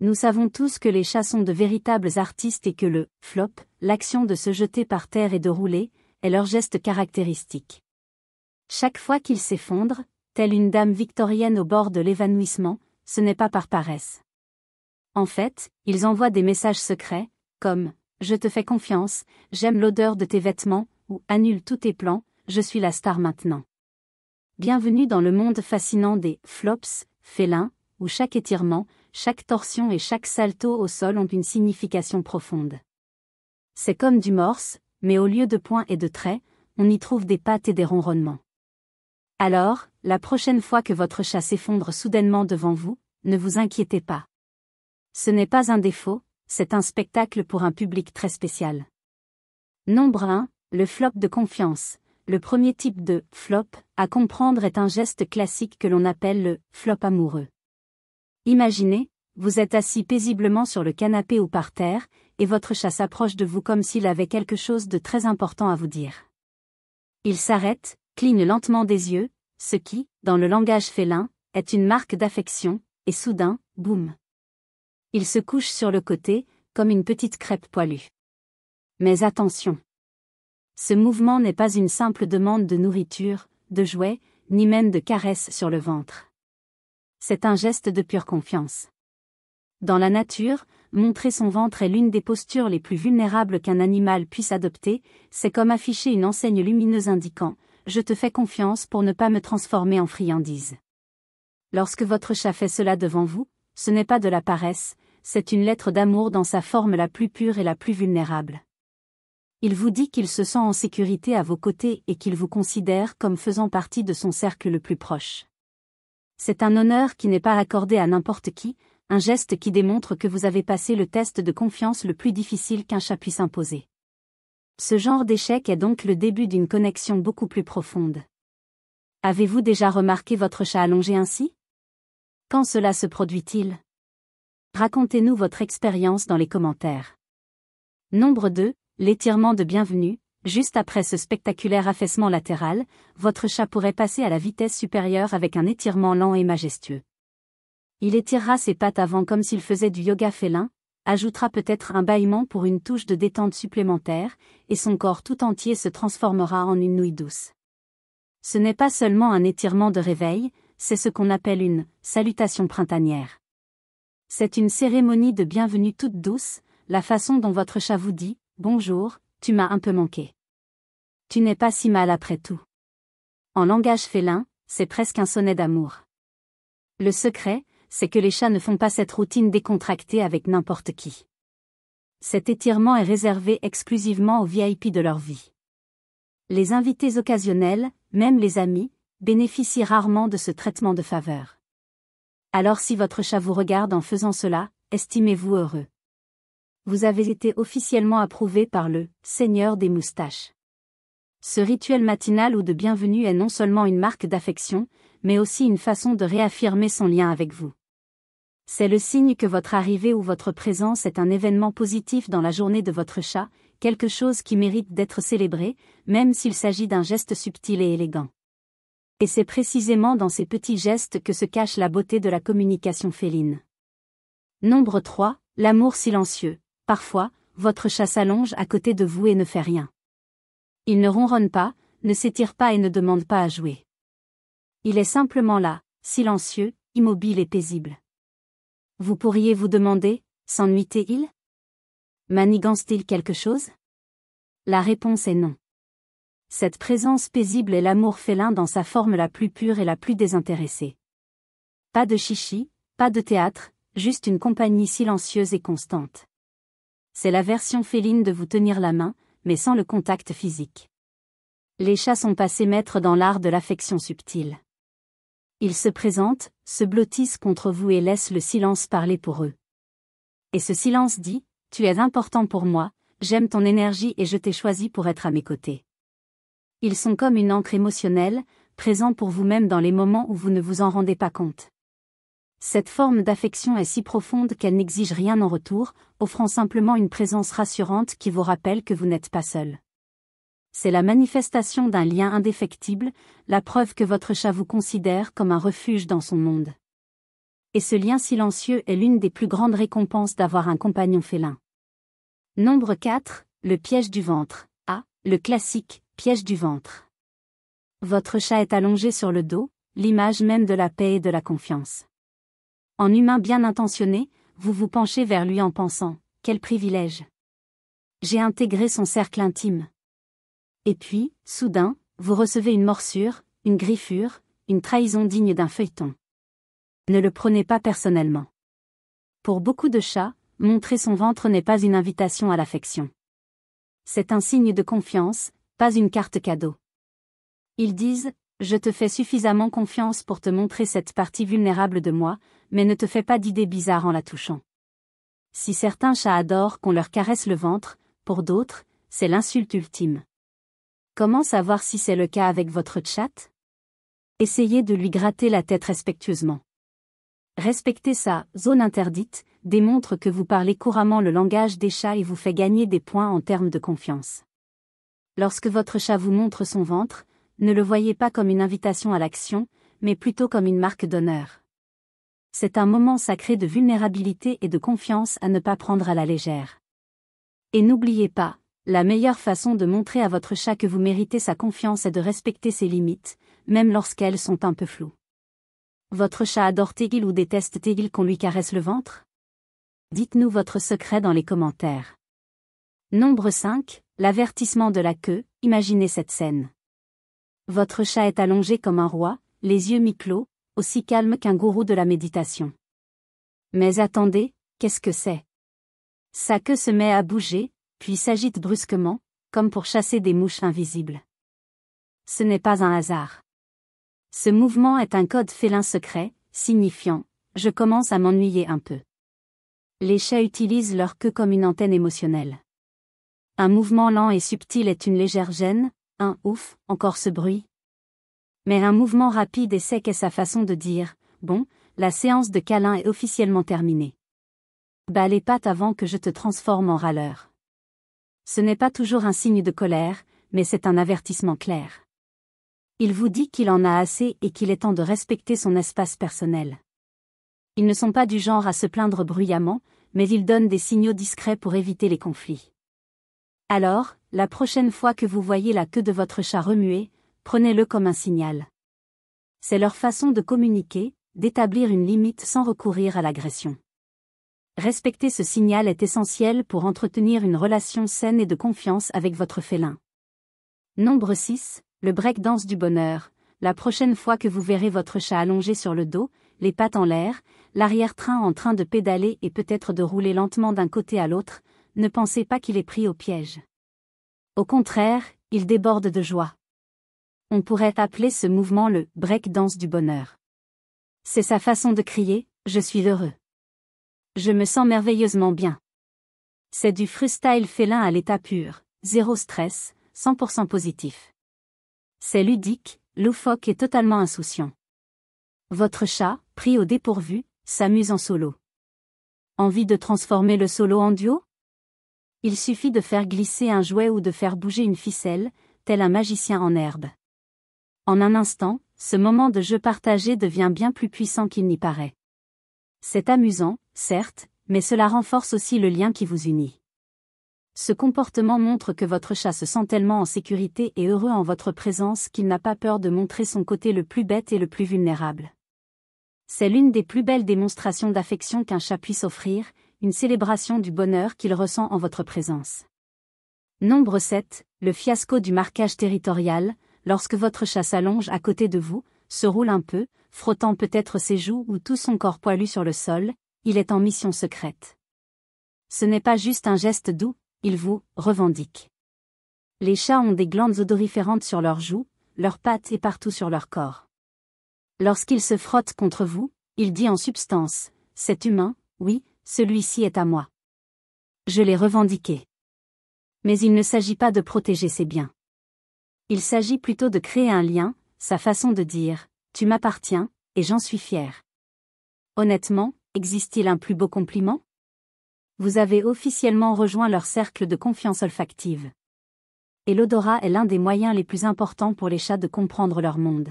Nous savons tous que les chats sont de véritables artistes et que le flop, l'action de se jeter par terre et de rouler, est leur geste caractéristique. Chaque fois qu'ils s'effondrent, telle une dame victorienne au bord de l'évanouissement, ce n'est pas par paresse. En fait, ils envoient des messages secrets, comme « Je te fais confiance, j'aime l'odeur de tes vêtements » ou « Annule tous tes plans, je suis la star maintenant ». Bienvenue dans le monde fascinant des flops, félins, où chaque étirement, chaque torsion et chaque salto au sol ont une signification profonde. C'est comme du morse, mais au lieu de points et de traits, on y trouve des pattes et des ronronnements. Alors, la prochaine fois que votre chat s'effondre soudainement devant vous, ne vous inquiétez pas. Ce n'est pas un défaut, c'est un spectacle pour un public très spécial. Nombre 1, le flop de confiance. Le premier type de flop à comprendre est un geste classique que l'on appelle le flop amoureux. Imaginez, vous êtes assis paisiblement sur le canapé ou par terre, et votre chat s'approche de vous comme s'il avait quelque chose de très important à vous dire. Il s'arrête, cligne lentement des yeux, ce qui, dans le langage félin, est une marque d'affection, et soudain, boum. Il se couche sur le côté, comme une petite crêpe poilue. Mais attention! Ce mouvement n'est pas une simple demande de nourriture, de jouets, ni même de caresses sur le ventre. C'est un geste de pure confiance. Dans la nature, montrer son ventre est l'une des postures les plus vulnérables qu'un animal puisse adopter, c'est comme afficher une enseigne lumineuse indiquant « Je te fais confiance pour ne pas me transformer en friandise ». Lorsque votre chat fait cela devant vous, ce n'est pas de la paresse, c'est une lettre d'amour dans sa forme la plus pure et la plus vulnérable. Il vous dit qu'il se sent en sécurité à vos côtés et qu'il vous considère comme faisant partie de son cercle le plus proche. C'est un honneur qui n'est pas accordé à n'importe qui, un geste qui démontre que vous avez passé le test de confiance le plus difficile qu'un chat puisse imposer. Ce genre d'échec est donc le début d'une connexion beaucoup plus profonde. Avez-vous déjà remarqué votre chat allongé ainsi? Quand cela se produit-il? Racontez-nous votre expérience dans les commentaires. Nombre 2, l'étirement de bienvenue. Juste après ce spectaculaire affaissement latéral, votre chat pourrait passer à la vitesse supérieure avec un étirement lent et majestueux. Il étirera ses pattes avant comme s'il faisait du yoga félin, ajoutera peut-être un bâillement pour une touche de détente supplémentaire, et son corps tout entier se transformera en une nouille douce. Ce n'est pas seulement un étirement de réveil, c'est ce qu'on appelle une salutation printanière. C'est une cérémonie de bienvenue toute douce, la façon dont votre chat vous dit « Bonjour, tu m'as un peu manqué. Tu n'es pas si mal après tout. » En langage félin, c'est presque un sonnet d'amour. Le secret, c'est que les chats ne font pas cette routine décontractée avec n'importe qui. Cet étirement est réservé exclusivement aux VIP de leur vie. Les invités occasionnels, même les amis, bénéficient rarement de ce traitement de faveur. Alors si votre chat vous regarde en faisant cela, estimez-vous heureux. Vous avez été officiellement approuvé par le « Seigneur des moustaches ». Ce rituel matinal ou de bienvenue est non seulement une marque d'affection, mais aussi une façon de réaffirmer son lien avec vous. C'est le signe que votre arrivée ou votre présence est un événement positif dans la journée de votre chat, quelque chose qui mérite d'être célébré, même s'il s'agit d'un geste subtil et élégant. Et c'est précisément dans ces petits gestes que se cache la beauté de la communication féline. Nombre 3, l'amour silencieux. Parfois, votre chat s'allonge à côté de vous et ne fait rien. Il ne ronronne pas, ne s'étire pas et ne demande pas à jouer. Il est simplement là, silencieux, immobile et paisible. Vous pourriez vous demander, s'ennuie-t-il? Manigance-t-il quelque chose? La réponse est non. Cette présence paisible est l'amour félin dans sa forme la plus pure et la plus désintéressée. Pas de chichi, pas de théâtre, juste une compagnie silencieuse et constante. C'est la version féline de vous tenir la main, mais sans le contact physique. Les chats sont passés maîtres dans l'art de l'affection subtile. Ils se présentent, se blottissent contre vous et laissent le silence parler pour eux. Et ce silence dit « Tu es important pour moi, j'aime ton énergie et je t'ai choisi pour être à mes côtés. » Ils sont comme une encre émotionnelle, présents pour vous-même dans les moments où vous ne vous en rendez pas compte. Cette forme d'affection est si profonde qu'elle n'exige rien en retour, offrant simplement une présence rassurante qui vous rappelle que vous n'êtes pas seul. C'est la manifestation d'un lien indéfectible, la preuve que votre chat vous considère comme un refuge dans son monde. Et ce lien silencieux est l'une des plus grandes récompenses d'avoir un compagnon félin. Nombre 4, le piège du ventre. Ah, le classique, piège du ventre. Votre chat est allongé sur le dos, l'image même de la paix et de la confiance. En humain bien intentionné, vous vous penchez vers lui en pensant « Quel privilège ! J'ai intégré son cercle intime. » Et puis, soudain, vous recevez une morsure, une griffure, une trahison digne d'un feuilleton. Ne le prenez pas personnellement. Pour beaucoup de chats, montrer son ventre n'est pas une invitation à l'affection. C'est un signe de confiance, pas une carte cadeau. Ils disent « Je te fais suffisamment confiance pour te montrer cette partie vulnérable de moi, mais ne te fais pas d'idées bizarres en la touchant. » Si certains chats adorent qu'on leur caresse le ventre, pour d'autres, c'est l'insulte ultime. Comment savoir si c'est le cas avec votre chatte? Essayez de lui gratter la tête respectueusement. Respecter sa zone interdite démontre que vous parlez couramment le langage des chats et vous fait gagner des points en termes de confiance. Lorsque votre chat vous montre son ventre, ne le voyez pas comme une invitation à l'action, mais plutôt comme une marque d'honneur. C'est un moment sacré de vulnérabilité et de confiance à ne pas prendre à la légère. Et n'oubliez pas, la meilleure façon de montrer à votre chat que vous méritez sa confiance est de respecter ses limites, même lorsqu'elles sont un peu floues. Votre chat adore-t-il ou déteste-t-il qu'on lui caresse le ventre? Dites-nous votre secret dans les commentaires. Nombre 5, l'avertissement de la queue, imaginez cette scène. Votre chat est allongé comme un roi, les yeux mi-clos, aussi calme qu'un gourou de la méditation. Mais attendez, qu'est-ce que c'est? Sa queue se met à bouger, puis s'agite brusquement, comme pour chasser des mouches invisibles. Ce n'est pas un hasard. Ce mouvement est un code félin secret, signifiant « je commence à m'ennuyer un peu ». Les chats utilisent leur queue comme une antenne émotionnelle. Un mouvement lent et subtil est une légère gêne, un « ouf, encore ce bruit ». Mais un mouvement rapide et sec est sa façon de dire « bon, la séance de câlin est officiellement terminée. Bats les pattes avant que je te transforme en râleur ». Ce n'est pas toujours un signe de colère, mais c'est un avertissement clair. Il vous dit qu'il en a assez et qu'il est temps de respecter son espace personnel. Ils ne sont pas du genre à se plaindre bruyamment, mais ils donnent des signaux discrets pour éviter les conflits. Alors, la prochaine fois que vous voyez la queue de votre chat remuer, prenez-le comme un signal. C'est leur façon de communiquer, d'établir une limite sans recourir à l'agression. Respecter ce signal est essentiel pour entretenir une relation saine et de confiance avec votre félin. Nombre 6, le breakdance du bonheur. La prochaine fois que vous verrez votre chat allongé sur le dos, les pattes en l'air, l'arrière-train en train de pédaler et peut-être de rouler lentement d'un côté à l'autre, ne pensez pas qu'il est pris au piège. Au contraire, il déborde de joie. On pourrait appeler ce mouvement le breakdance du bonheur. C'est sa façon de crier « Je suis heureux. Je me sens merveilleusement bien ». C'est du freestyle félin à l'état pur, zéro stress, 100% positif. C'est ludique, loufoque et totalement insouciant. Votre chat, pris au dépourvu, s'amuse en solo. Envie de transformer le solo en duo? Il suffit de faire glisser un jouet ou de faire bouger une ficelle, tel un magicien en herbe. En un instant, ce moment de jeu partagé devient bien plus puissant qu'il n'y paraît. C'est amusant, certes, mais cela renforce aussi le lien qui vous unit. Ce comportement montre que votre chat se sent tellement en sécurité et heureux en votre présence qu'il n'a pas peur de montrer son côté le plus bête et le plus vulnérable. C'est l'une des plus belles démonstrations d'affection qu'un chat puisse offrir, une célébration du bonheur qu'il ressent en votre présence. Nombre 7, le fiasco du marquage territorial. Lorsque votre chat s'allonge à côté de vous, se roule un peu, frottant peut-être ses joues ou tout son corps poilu sur le sol, il est en mission secrète. Ce n'est pas juste un geste doux, il vous revendique. Les chats ont des glandes odoriférantes sur leurs joues, leurs pattes et partout sur leur corps. Lorsqu'il se frotte contre vous, il dit en substance « C'est humain, oui, celui-ci est à moi. Je l'ai revendiqué. » Mais il ne s'agit pas de protéger ses biens. Il s'agit plutôt de créer un lien, sa façon de dire « Tu m'appartiens, et j'en suis fier. » Honnêtement, existe-t-il un plus beau compliment? Vous avez officiellement rejoint leur cercle de confiance olfactive. Et l'odorat est l'un des moyens les plus importants pour les chats de comprendre leur monde.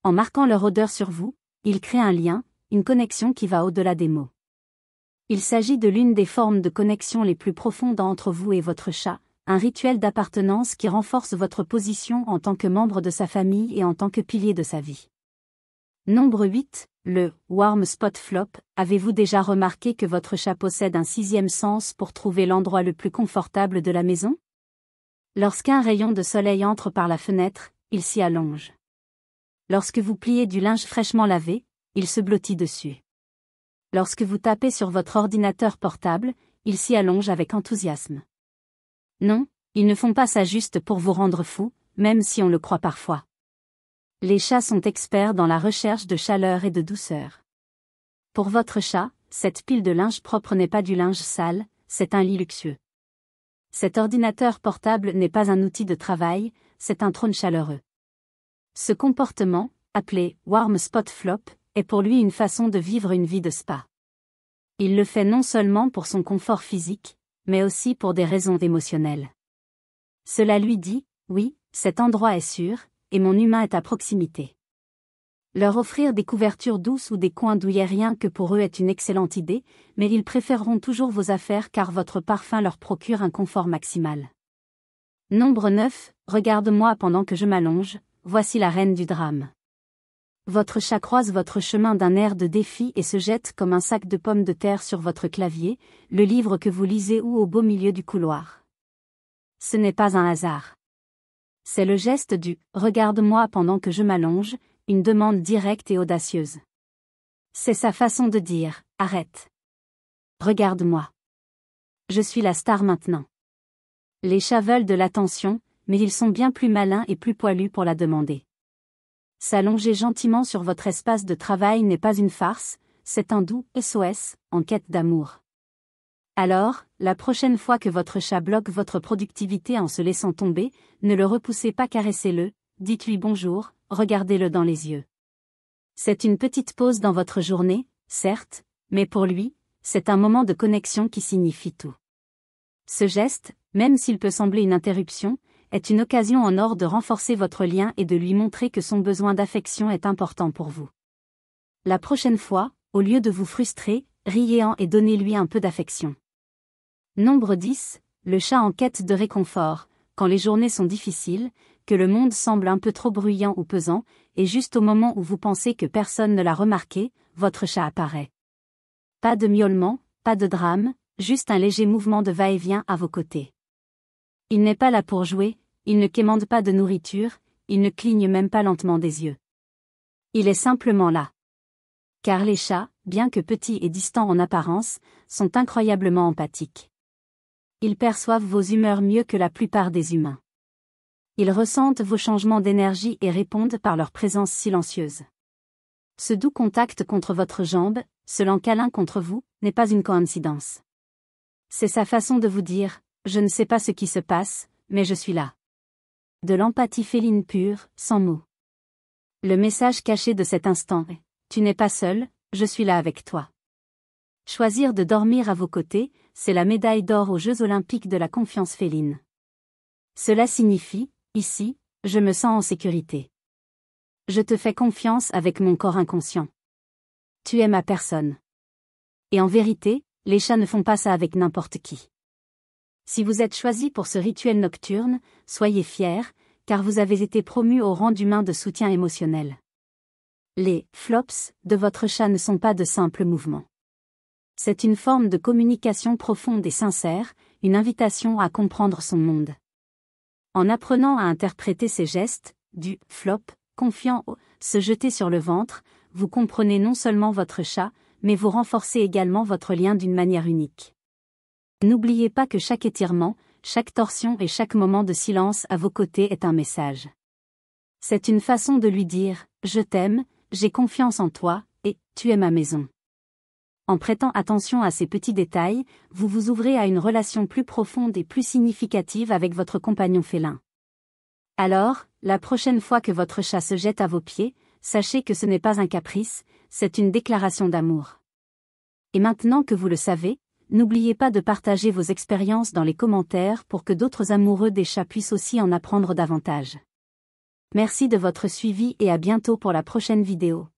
En marquant leur odeur sur vous, ils créent un lien, une connexion qui va au-delà des mots. Il s'agit de l'une des formes de connexion les plus profondes entre vous et votre chat, un rituel d'appartenance qui renforce votre position en tant que membre de sa famille et en tant que pilier de sa vie. Nombre 8, le Warm Spot Flop. Avez-vous déjà remarqué que votre chat possède un sixième sens pour trouver l'endroit le plus confortable de la maison? Lorsqu'un rayon de soleil entre par la fenêtre, il s'y allonge. Lorsque vous pliez du linge fraîchement lavé, il se blottit dessus. Lorsque vous tapez sur votre ordinateur portable, il s'y allonge avec enthousiasme. Non, ils ne font pas ça juste pour vous rendre fou, même si on le croit parfois. Les chats sont experts dans la recherche de chaleur et de douceur. Pour votre chat, cette pile de linge propre n'est pas du linge sale, c'est un lit luxueux. Cet ordinateur portable n'est pas un outil de travail, c'est un trône chaleureux. Ce comportement, appelé Warm Spot Flop, est pour lui une façon de vivre une vie de spa. Il le fait non seulement pour son confort physique, mais aussi pour des raisons émotionnelles. Cela lui dit, oui, cet endroit est sûr, et mon humain est à proximité. Leur offrir des couvertures douces ou des coins douillets rien que pour eux est une excellente idée, mais ils préféreront toujours vos affaires car votre parfum leur procure un confort maximal. Nombre 9, regarde-moi pendant que je m'allonge, voici la reine du drame. Votre chat croise votre chemin d'un air de défi et se jette comme un sac de pommes de terre sur votre clavier, le livre que vous lisez ou au beau milieu du couloir. Ce n'est pas un hasard. C'est le geste du « regarde-moi pendant que je m'allonge », une demande directe et audacieuse. C'est sa façon de dire « arrête. Regarde-moi. Je suis la star maintenant. » Les chats veulent de l'attention, mais ils sont bien plus malins et plus poilus pour la demander. S'allonger gentiment sur votre espace de travail n'est pas une farce, c'est un doux SOS, en quête d'amour. Alors, la prochaine fois que votre chat bloque votre productivité en se laissant tomber, ne le repoussez pas, caressez-le, dites-lui bonjour, regardez-le dans les yeux. C'est une petite pause dans votre journée, certes, mais pour lui, c'est un moment de connexion qui signifie tout. Ce geste, même s'il peut sembler une interruption, est une occasion en or de renforcer votre lien et de lui montrer que son besoin d'affection est important pour vous. La prochaine fois, au lieu de vous frustrer, riez-en et donnez-lui un peu d'affection. Nombre 10, le chat en quête de réconfort, quand les journées sont difficiles, que le monde semble un peu trop bruyant ou pesant, et juste au moment où vous pensez que personne ne l'a remarqué, votre chat apparaît. Pas de miaulement, pas de drame, juste un léger mouvement de va-et-vient à vos côtés. Il n'est pas là pour jouer, il ne quémande pas de nourriture, il ne cligne même pas lentement des yeux. Il est simplement là. Car les chats, bien que petits et distants en apparence, sont incroyablement empathiques. Ils perçoivent vos humeurs mieux que la plupart des humains. Ils ressentent vos changements d'énergie et répondent par leur présence silencieuse. Ce doux contact contre votre jambe, ce lent câlin contre vous, n'est pas une coïncidence. C'est sa façon de vous dire « Je ne sais pas ce qui se passe, mais je suis là ». De l'empathie féline pure, sans mots. Le message caché de cet instant est « Tu n'es pas seul, je suis là avec toi ». Choisir de dormir à vos côtés, c'est la médaille d'or aux Jeux Olympiques de la confiance féline. Cela signifie, ici, je me sens en sécurité. Je te fais confiance avec mon corps inconscient. Tu es ma personne. Et en vérité, les chats ne font pas ça avec n'importe qui. Si vous êtes choisi pour ce rituel nocturne, soyez fiers, car vous avez été promu au rang d'humain de soutien émotionnel. Les « flops » de votre chat ne sont pas de simples mouvements. C'est une forme de communication profonde et sincère, une invitation à comprendre son monde. En apprenant à interpréter ces gestes, du « flop », confiant au « se jeter sur le ventre », vous comprenez non seulement votre chat, mais vous renforcez également votre lien d'une manière unique. N'oubliez pas que chaque étirement, chaque torsion et chaque moment de silence à vos côtés est un message. C'est une façon de lui dire « Je t'aime, j'ai confiance en toi, et tu es ma maison ». En prêtant attention à ces petits détails, vous vous ouvrez à une relation plus profonde et plus significative avec votre compagnon félin. Alors, la prochaine fois que votre chat se jette à vos pieds, sachez que ce n'est pas un caprice, c'est une déclaration d'amour. Et maintenant que vous le savez, n'oubliez pas de partager vos expériences dans les commentaires pour que d'autres amoureux des chats puissent aussi en apprendre davantage. Merci de votre suivi et à bientôt pour la prochaine vidéo.